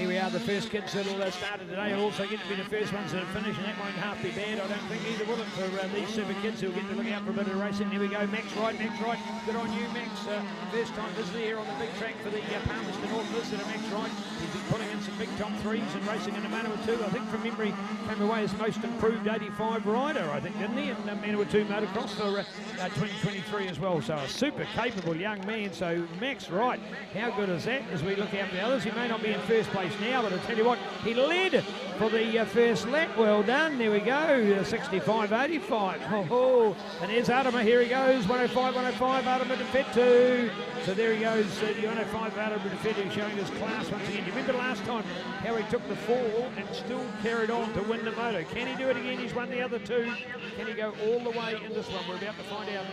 Here we are, the first kids that will started today will also get to be the first ones that have finished, and that won't half be bad. I don't think either will it for these super kids who will get to look out for a bit of racing. Here we go, Max Wright. Good on you, Max. First time visitor here on the big track for the Palmerston North visitor, Max Wright. He's been putting in some big top threes and racing in the Manawa 2. I think from memory came away as most improved 85 rider, I think, didn't he? And Manawa 2 motocross for 2023 as well. So a super capable young man. So Max Wright, how good is that? As we look out the others, he may not be in first place now, but I'll tell you what, he led for the first lap. Well done. There we go. 65.85. Oh, and here's Adama. Here he goes. 105. Adama to Fetu. So there he goes. The 105 Adama to Fetu showing his class once again. Do you remember last time how he took the fall and still carried on to win the moto? Can he do it again? He's won the other two. Can he go all the way in this one? We're about to find out.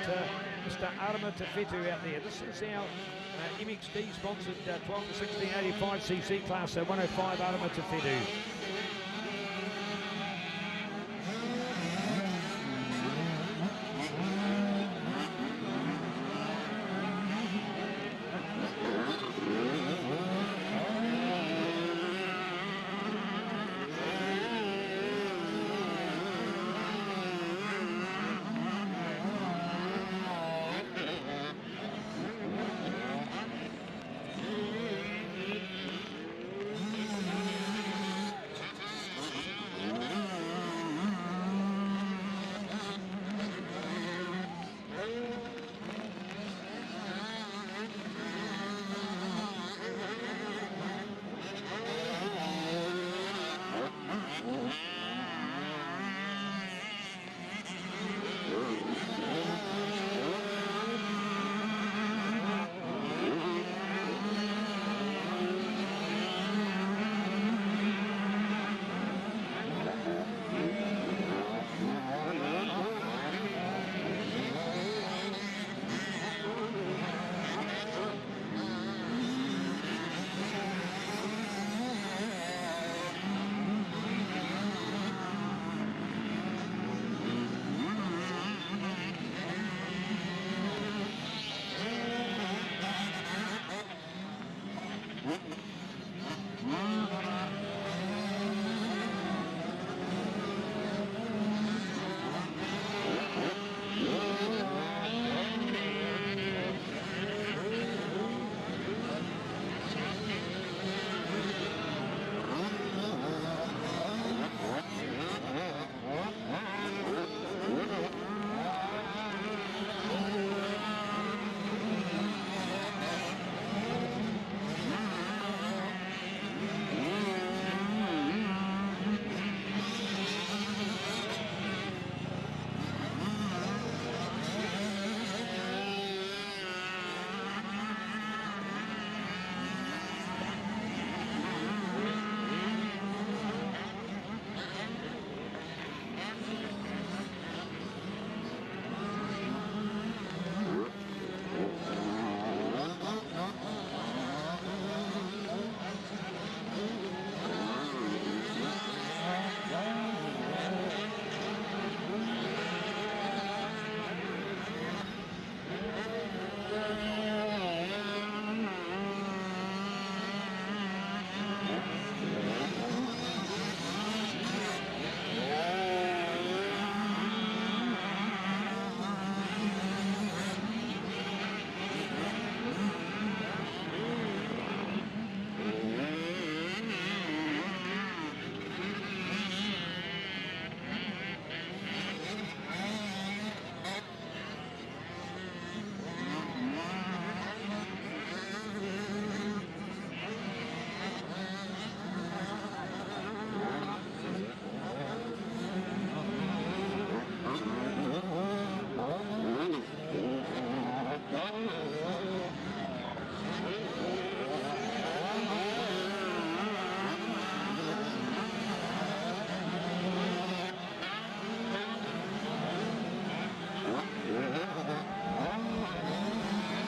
Mr. Adama Tafetu out there. This is our MXD sponsored 12 to 1685cc class, 105 Adama Tafetu.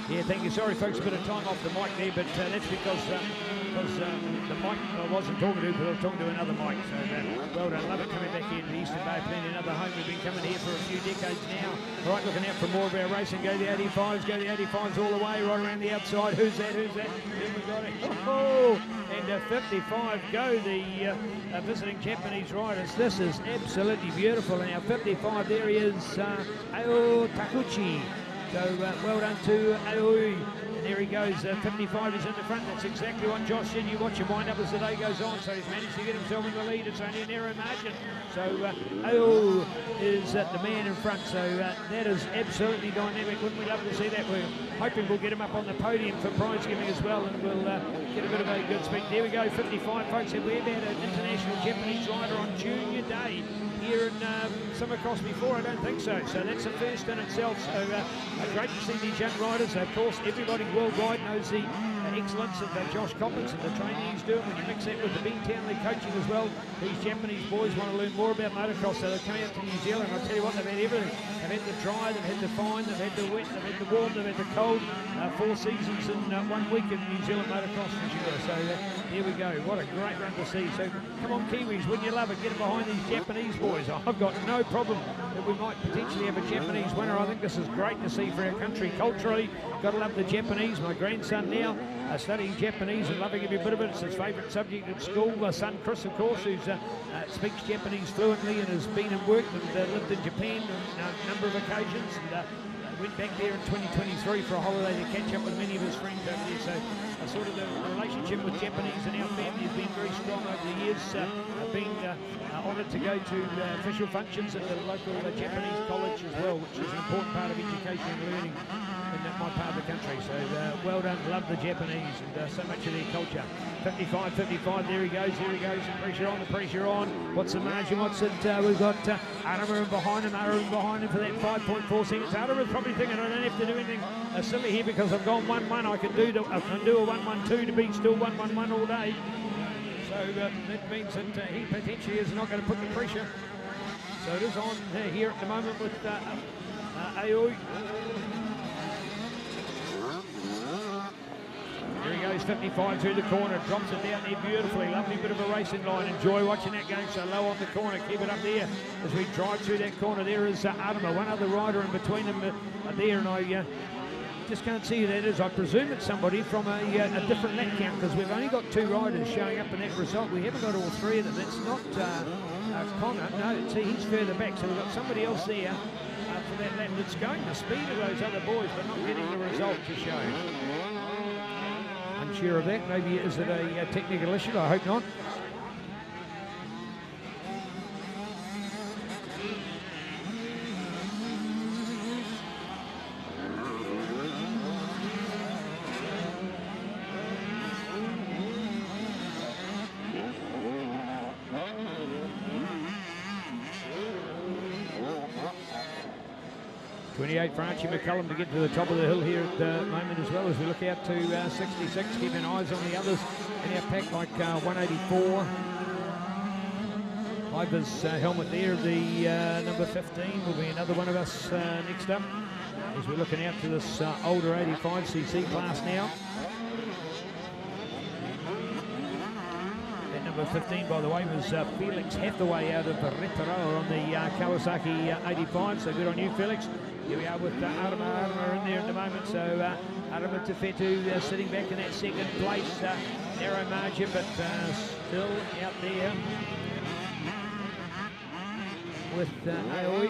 Yeah, thank you. Sorry, folks, a bit of time off the mic there, but that's because because the mic I wasn't talking to, because I was talking to another mic. So well done, love it coming back here to the Eastern Bay, plenty another home. We've been coming here for a few decades now. All right, looking out for more of our racing. Go the 85s, go the 85s all the way, right around the outside. Who's that? Who's that? Then we got it. Oh, and 55 go the visiting Japanese riders. This is absolutely beautiful. And our 55 there is Ao Takuchi. So well done to Aoi. And there he goes, 55 is in the front. That's exactly what Josh said. You watch him wind up as the day goes on. So he's managed to get himself in the lead. It's only a narrow margin. So Aoi is the man in front. So that is absolutely dynamic. Wouldn't we love to see that? We're hoping we'll get him up on the podium for prize giving as well. And we'll get a bit of a good speed. There we go, 55 folks. Have we ever had an international Japanese rider on Junior Day here in Summercross before? I don't think so. So that's a first in itself. So great to see these young riders. Of course, everybody worldwide knows the excellence of Josh Coppins and the training he's doing. When you mix that with the Bean Townley coaching as well, these Japanese boys want to learn more about motocross. So they're coming out to New Zealand. I'll tell you what, they've had everything. They've had the dry, they've had the fine, they've had the wet, they've had the warm, they've had the cold. 4 seasons in 1 week in New Zealand motocross for sure. So here we go. What a great run to see. So come on, Kiwis, wouldn't you love it? Get behind these Japanese boys. I've got no problem that we might potentially have a Japanese winner. I think this is great to see for our country culturally. Got to love the Japanese. My grandson now studying Japanese and loving every bit of it. It's his favourite subject at school. My son Chris, of course, who speaks Japanese fluently and has been and worked and lived in Japan on a number of occasions. And went back there in 2023 for a holiday to catch up with many of his friends over there. So sort of the relationship with Japanese and our family has been very strong over the years. Being honoured to go to official functions at the local Japanese college as well, which is an important part of education and learning in my part of the country. So well done, love the Japanese and so much of their culture. 55, 55, there he goes, the pressure on. What's the margin, what's it? We've got Arama behind him for that 5.4 seconds. Arama's probably thinking, I don't have to do anything silly here because I've gone 1-1. I can do a 1-1-2 to be still 1-1-1 all day. So that means that he potentially is not going to put the pressure. So it is on here at the moment with Aoi. Here he goes, 55 through the corner, drops it down there beautifully. Lovely bit of a racing line. Enjoy watching that going so low on the corner. Keep it up there as we drive through that corner. There is Adama, one other rider in between them there, and I just can't see who that is. I presume it's somebody from a different lap count because we've only got 2 riders showing up in that result. We haven't got all 3 of them. It's not Connor. No, see, he's further back. So we've got somebody else there for that lap that's going the speed of those other boys but not getting the result to show. Unsure of that. Maybe is it a technical issue? I hope not. For Archie McCullum to get to the top of the hill here at the moment as well as we look out to 66, keeping eyes on the others in our pack like 184. Ivor's helmet there, the number 15 will be another one of us next up as we're looking out to this older 85cc class now. That number 15, by the way, was Felix Hathaway out of Retaroa on the Kawasaki 85, so good on you, Felix. Here we are with Arama in there at the moment, so Arama Tefetu sitting back in that second place, narrow margin, but still out there with Aoi.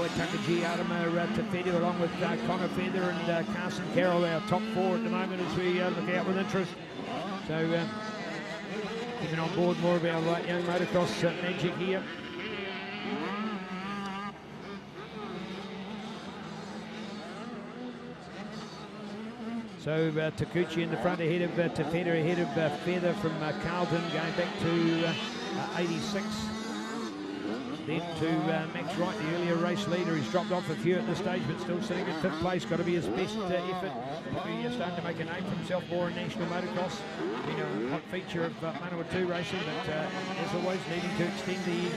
Takaji, Arama Tefetu, along with Connor Feather and Carson Carroll, our top 4 at the moment as we look out with interest. So keeping on board more of our young motocross magic here. So Takuchi in the front ahead of Tefetu, ahead of Feather from Carlton, going back to 86. Then to Max Wright, the earlier race leader. He's dropped off a few at this stage, but still sitting in 5th place. Got to be his best effort. Probably starting to make a name for himself more in national motocross. Been a hot feature of Manawatu racing, but as always, needing to extend the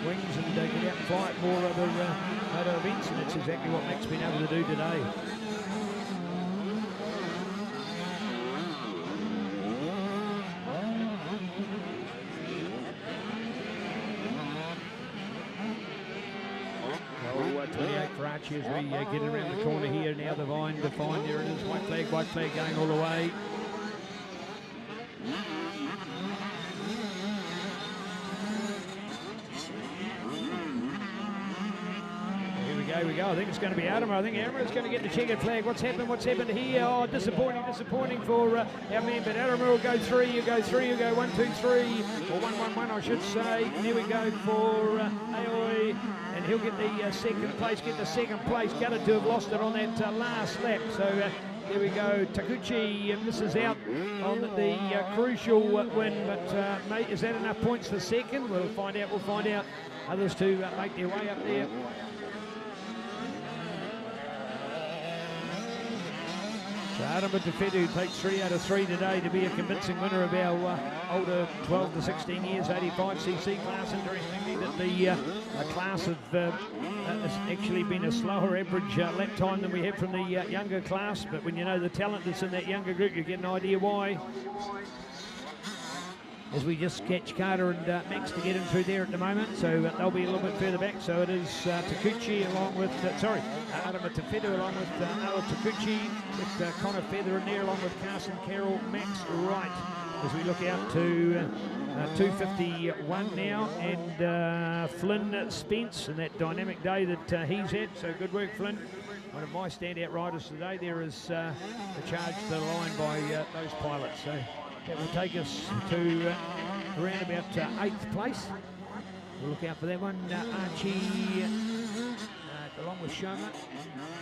wings and get out and fly at more other moto events, and that's exactly what Mac's been able to do today. As we get around the corner here, now the vine defined, there it is, white flag going all the way. Here we go, I think it's going to be Adama. I think Adama is going to get the checkered flag. What's happened here? Oh, disappointing for our man, but Adama will go 3, you go 1, 2, 3, or 1, 1, 1 I should say. And here we go for Aoi. And he'll get the second place, gutted to have lost it on that last lap. So there we go, Takuchi misses out on the crucial win, but mate, is that enough points for second? We'll find out. Others to make their way up there. So Adama Tefedu takes 3 out of 3 today to be a convincing winner of our older 12 to 16 years 85cc class. Interestingly, that the class has actually been a slower average lap time than we have from the younger class. But when you know the talent that's in that younger group, you get an idea why. As we just catch Carter and Max to get him through there at the moment, so they'll be a little bit further back. So it is Takuchi along with, Adama Tefedu along with Awa Takuchi, with Connor Feather in there along with Carson Carroll, Max Wright. As we look out to 251 now, and Flynn Spence, and that dynamic day that he's had. So good work, Flynn. One of my standout riders today. There is the charge to the line by those pilots. So that will take us to around about 8th place. We'll look out for that one. Archie, along with Shoma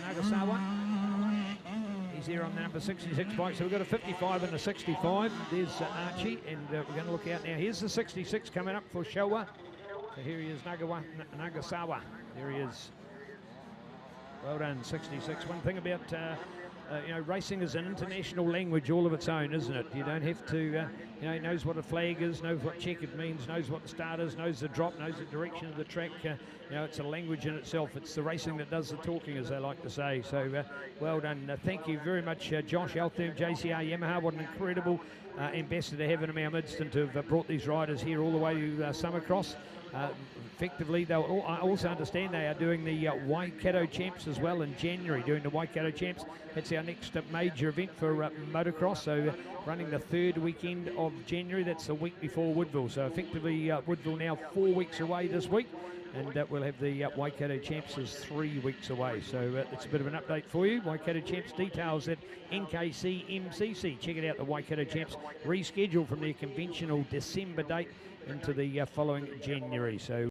Nagasawa. He's there on the number 66 bike. So we've got a 55 and a 65. There's Archie, and we're going to look out now. Here's the 66 coming up for Showa. So here he is, Nagasawa. There he is. Well done, 66. One thing about racing is an international language all of its own, isn't it? You don't have to, he knows what a flag is, knows what checkered means, knows what the start is, knows the drop, knows the direction of the track. It's a language in itself. It's the racing that does the talking, as they like to say. So well done. Thank you very much, Josh Altherm, JCR Yamaha. What an incredible ambassador to have in our midst, and to have brought these riders here all the way to Summercross. Effectively, I also understand they are doing the Waikato Champs as well in January, doing the Waikato Champs. That's our next major event for motocross, so running the 3rd weekend of January. That's the week before Woodville, so effectively Woodville now 4 weeks away this week, and we'll have the Waikato Champs is 3 weeks away. So it's a bit of an update for you. Waikato Champs details at NKC MCC. Check it out, the Waikato Champs rescheduled from their conventional December date into the following January. So